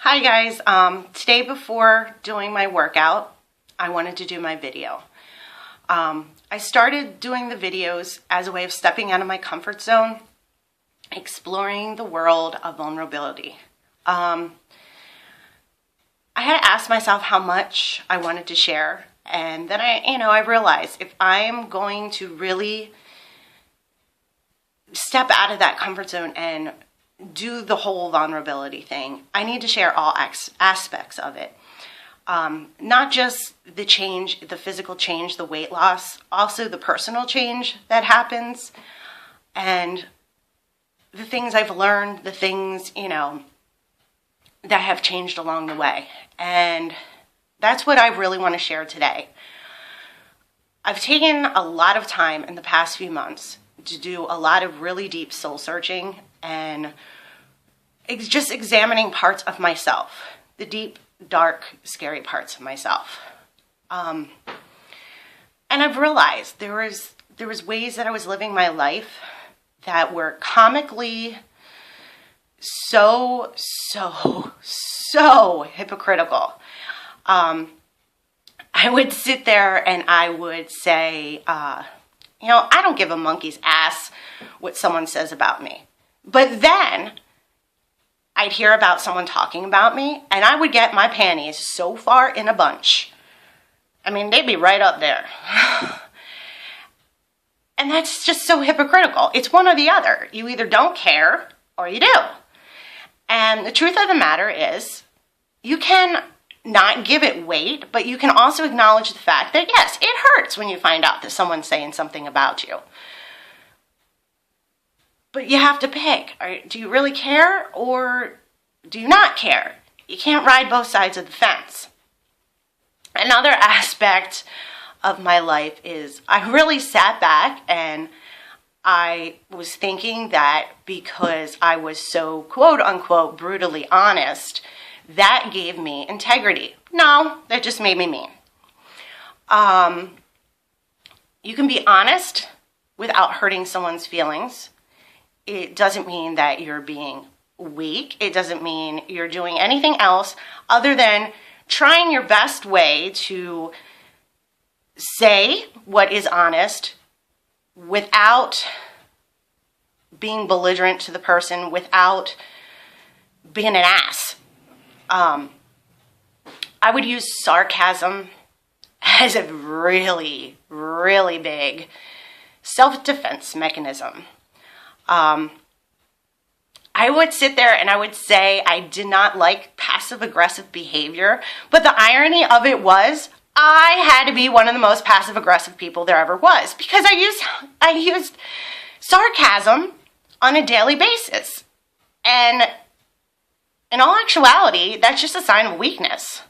Hi guys, today before doing my workout, I wanted to do my video. I started doing the videos as a way of stepping out of my comfort zone, exploring the world of vulnerability. I had to ask myself how much I wanted to share, and then I realized if I am going to really step out of that comfort zone and do the whole vulnerability thing, I need to share all aspects of it. Not just the change, the physical change, the weight loss, also the personal change that happens, and the things I've learned, the things, that have changed along the way. And that's what I really want to share today. I've taken a lot of time in the past few months to do a lot of really deep soul searching and just examining parts of myself, the deep, dark, scary parts of myself. And I've realized there was ways that I was living my life that were comically so hypocritical. I would sit there and I would say, I don't give a monkey's ass what someone says about me. But then I'd hear about someone talking about me and I would get my panties so far in a bunch. I mean, they'd be right up there. And that's just so hypocritical. It's one or the other. You either don't care or you do. And the truth of the matter is, you can not give it weight, but you can also acknowledge the fact that, yes, it hurts when you find out that someone's saying something about you. But you have to pick. Do you really care or do you not care? You can't ride both sides of the fence. Another aspect of my life is I really sat back and I was thinking that because I was so quote-unquote brutally honest, that gave me integrity. No, that just made me mean. You can be honest without hurting someone's feelings. It doesn't mean that you're being weak. It doesn't mean you're doing anything else other than trying your best way to say what is honest without being belligerent to the person, without being an ass. I would use sarcasm as a really, really big self-defense mechanism. I would sit there and I would say I did not like passive-aggressive behavior, but the irony of it was I had to be one of the most passive-aggressive people there ever was because I used sarcasm on a daily basis. And in all actuality, that's just a sign of weakness.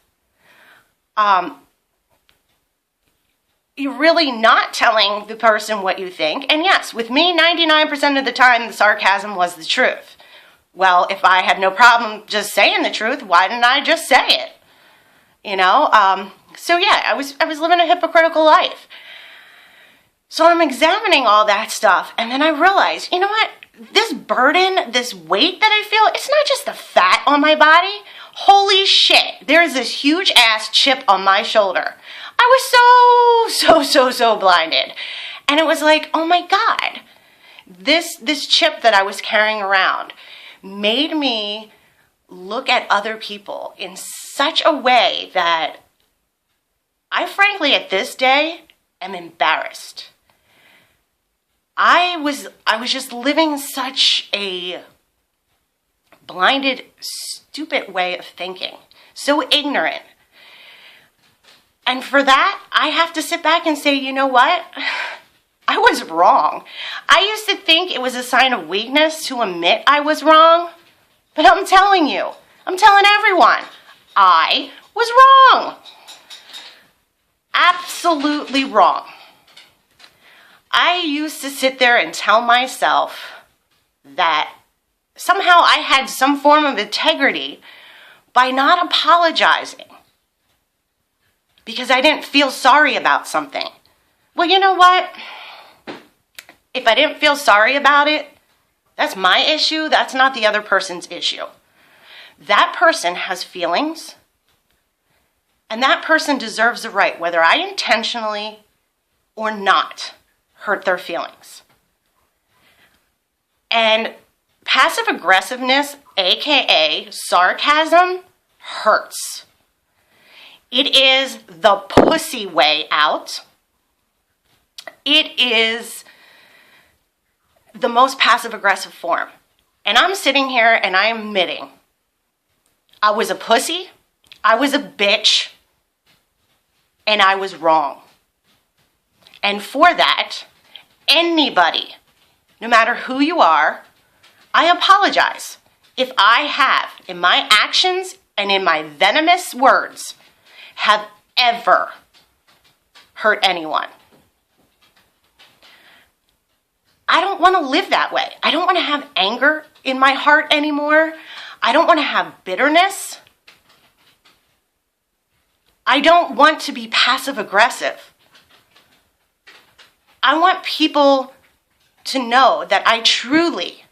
You're really not telling the person what you think. And yes, with me, 99% of the time, the sarcasm was the truth. Well, if I had no problem just saying the truth, why didn't I just say it? So yeah, I was living a hypocritical life. So I'm examining all that stuff, and then I realized, you know what? This burden, this weight that I feel, it's not just the fat on my body. Holy shit, there is this huge ass chip on my shoulder. I was so blinded. And it was like, oh my God, this chip that I was carrying around made me look at other people in such a way that I frankly at this day am embarrassed. I was just living such a blinded, stupid way of thinking. So ignorant. And for that, I have to sit back and say, you know what? I was wrong. I used to think it was a sign of weakness to admit I was wrong. But I'm telling everyone, I was wrong. Absolutely wrong. I used to sit there and tell myself that somehow I had some form of integrity by not apologizing because I didn't feel sorry about something. Well, you know what? If I didn't feel sorry about it, that's my issue. That's not the other person's issue. that person has feelings, and that person deserves the right, whether I intentionally or not, hurt their feelings. And passive aggressiveness, aka sarcasm, hurts. It is the pussy way out. It is the most passive aggressive form. And I'm sitting here and I'm admitting I was a pussy, I was a bitch, and I was wrong. And for that, anybody, no matter who you are, I apologize if I have, in my actions and in my venomous words, have ever hurt anyone. I don't want to live that way. I don't want to have anger in my heart anymore. I don't want to have bitterness. I don't want to be passive aggressive. I want people to know that I truly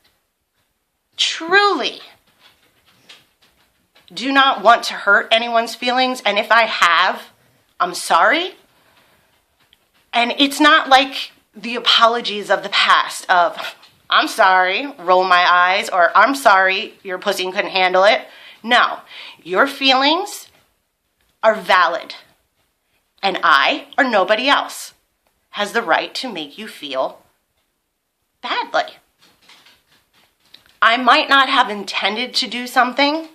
do not want to hurt anyone's feelings. And if I have, I'm sorry. And it's not like the apologies of the past of, I'm sorry, roll my eyes, or I'm sorry, your pussy couldn't handle it. No, your feelings are valid. And I, or nobody else, has the right to make you feel badly. I might not have intended to do something,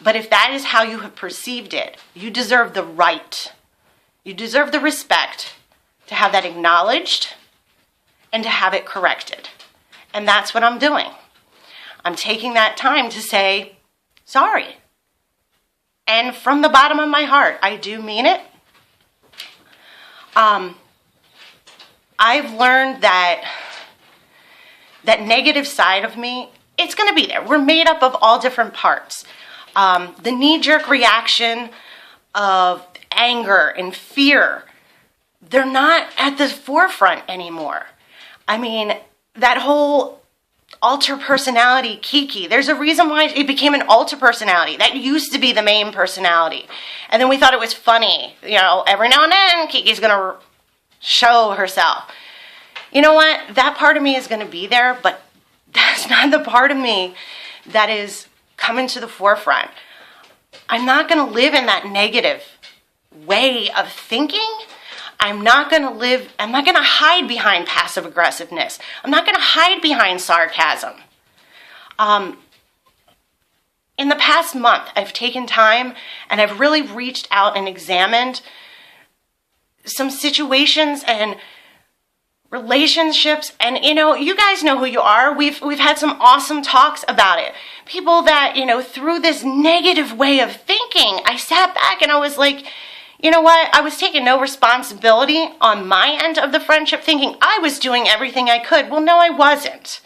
but if that is how you have perceived it, you deserve the right, you deserve the respect to have that acknowledged and to have it corrected. And that's what I'm doing. I'm taking that time to say, sorry. And from the bottom of my heart, I do mean it. I've learned that negative side of me, it's going to be there. We're made up of all different parts. The knee-jerk reaction of anger and fear, they're not at the forefront anymore. I mean, that whole alter personality, Kiki, there's a reason why it became an alter personality. That used to be the main personality. And then we thought it was funny. You know, every now and then, Kiki's going to show herself. You know what? That part of me is going to be there, but that's not the part of me that is coming to the forefront. I'm not going to live in that negative way of thinking. I'm not going to hide behind passive aggressiveness. I'm not going to hide behind sarcasm. In the past month, I've taken time and I've really reached out and examined some situations and relationships, and you guys know who you are. We've had some awesome talks about it. People that, through this negative way of thinking, I sat back and I was like, you know what? I was taking no responsibility on my end of the friendship, thinking I was doing everything I could. Well, no, I wasn't.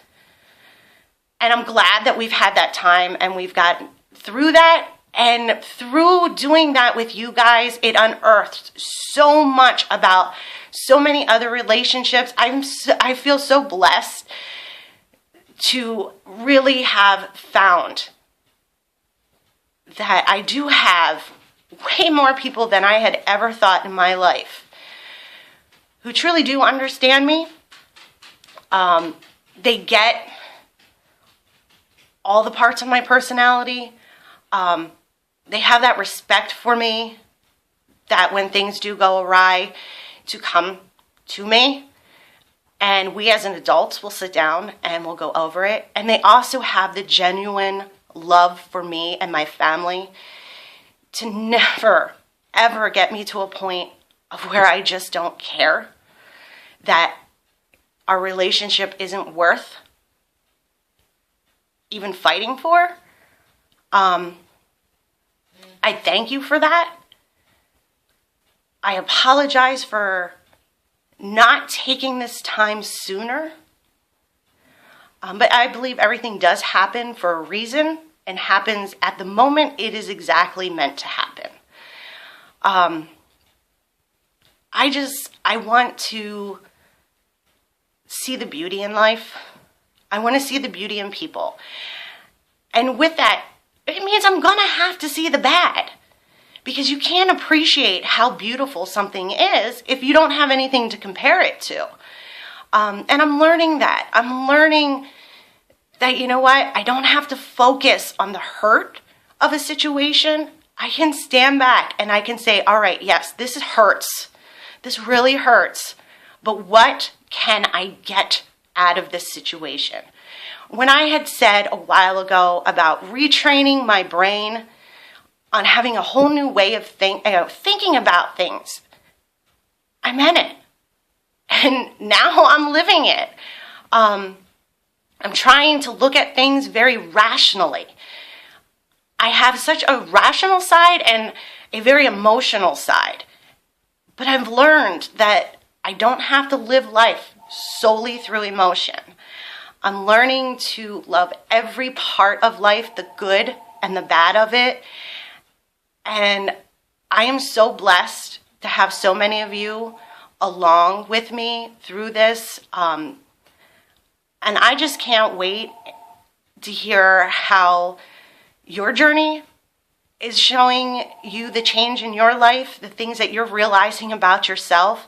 And I'm glad that we've had that time and we've gotten through that. And through doing that with you guys, it unearthed so much about so many other relationships. I feel so blessed to really have found that I do have way more people than I had ever thought in my life who truly do understand me. They get all the parts of my personality. They have that respect for me, that when things do go awry, to come to me. And we as an adults will sit down and we'll go over it. And they also have the genuine love for me and my family to never, ever get me to a point of where I just don't care, that our relationship isn't worth even fighting for. I thank you for that. I apologize for not taking this time sooner. But I believe everything does happen for a reason and happens at the moment it is exactly meant to happen. I want to see the beauty in life. I want to see the beauty in people. And with that, it means I'm going to have to see the bad, because you can't appreciate how beautiful something is if you don't have anything to compare it to. And I'm learning that. I'm learning that, you know what? I don't have to focus on the hurt of a situation. I can stand back and I can say, all right, yes, this hurts. This really hurts. But what can I get out of this situation? When I had said a while ago about retraining my brain on having a whole new way of thinking about things, I meant it. And now I'm living it. I'm trying to look at things very rationally. I have such a rational side and a very emotional side. But I've learned that I don't have to live life solely through emotion. I'm learning to love every part of life, the good and the bad of it. And I am so blessed to have so many of you along with me through this. And I just can't wait to hear how your journey is showing you the change in your life, the things that you're realizing about yourself.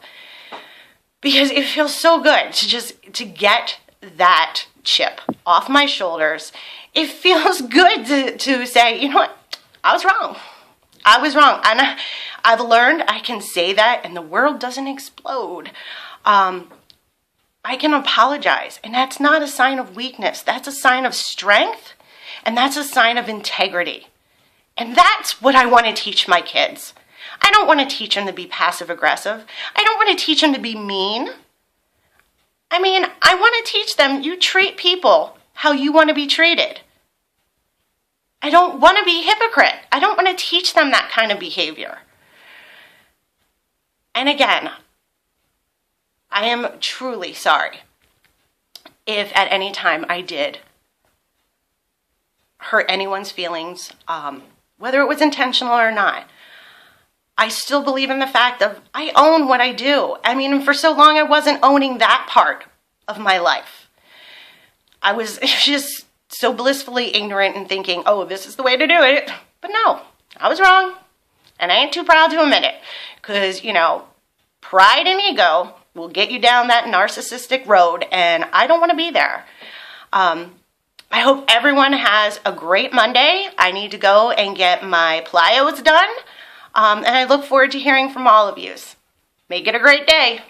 Because it feels so good to get that chip off my shoulders. It feels good to say, you know what, I was wrong. I was wrong. And I've learned I can say that and the world doesn't explode. I can apologize. And that's not a sign of weakness. That's a sign of strength. And that's a sign of integrity. And that's what I want to teach my kids. I don't want to teach them to be passive aggressive. I don't want to teach them to be mean. I mean, I want to teach them you treat people how you want to be treated. I don't want to be a hypocrite. I don't want to teach them that kind of behavior. And again, I am truly sorry if at any time I did hurt anyone's feelings, whether it was intentional or not. I still believe in the fact of I own what I do. I mean, for so long I wasn't owning that part of my life. I was just so blissfully ignorant and thinking, oh, this is the way to do it. But no, I was wrong. And I ain't too proud to admit it. Because, you know, pride and ego will get you down that narcissistic road. And I don't want to be there. I hope everyone has a great Monday. I need to go and get my plyos done. And I look forward to hearing from all of you. Make it a great day.